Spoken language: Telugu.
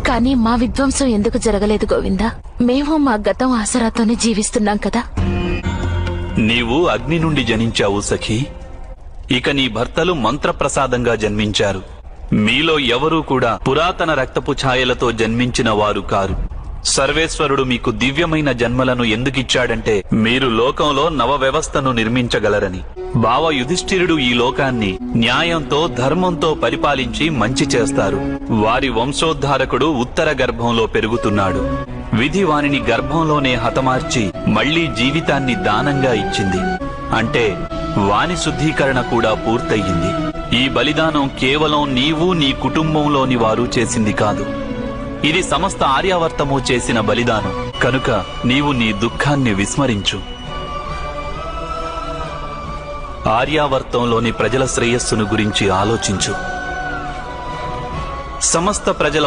కానీ మా విధ్వంసం ఎందుకు జరగలేదు గోవిందా? మేము మా గతం ఆసరాతోనే జీవిస్తున్నాం కదా. నీవు అగ్ని నుండి జనించావు సఖీ. ఇక నీ భర్తలు మంత్రప్రసాదంగా జన్మించారు. మీలో ఎవరూ కూడా పురాతన రక్తపు ఛాయలతో జన్మించిన వారు కారు. సర్వేశ్వరుడు మీకు దివ్యమైన జన్మలను ఎందుకిచ్చాడంటే మీరు లోకంలో నవ వ్యవస్థను నిర్మించగలరని. బావ యుధిష్ఠిరుడు ఈ లోకాన్ని న్యాయంతో ధర్మంతో పరిపాలించి మంచి చేస్తారు. వారి వంశోద్ధారకుడు ఉత్తర గర్భంలో పెరుగుతున్నాడు. విధి వానిని గర్భంలోనే హతమార్చి మళ్లీ జీవితాన్ని దానంగా ఇచ్చింది. అంటే వాని శుద్ధీకరణ కూడా పూర్తయింది. ఈ బలిదానం కేవలం నీవు నీ కుటుంబంలోని వారు చేసింది కాదు. ఇది సమస్త ఆర్యావర్తము చేసిన బలిదానం. కనుక నీవు నీ దుఃఖాన్ని విస్మరించు. ఆర్యావర్తంలోని ప్రజల శ్రేయస్సును గురించి ఆలోచించు. సమస్త ప్రజల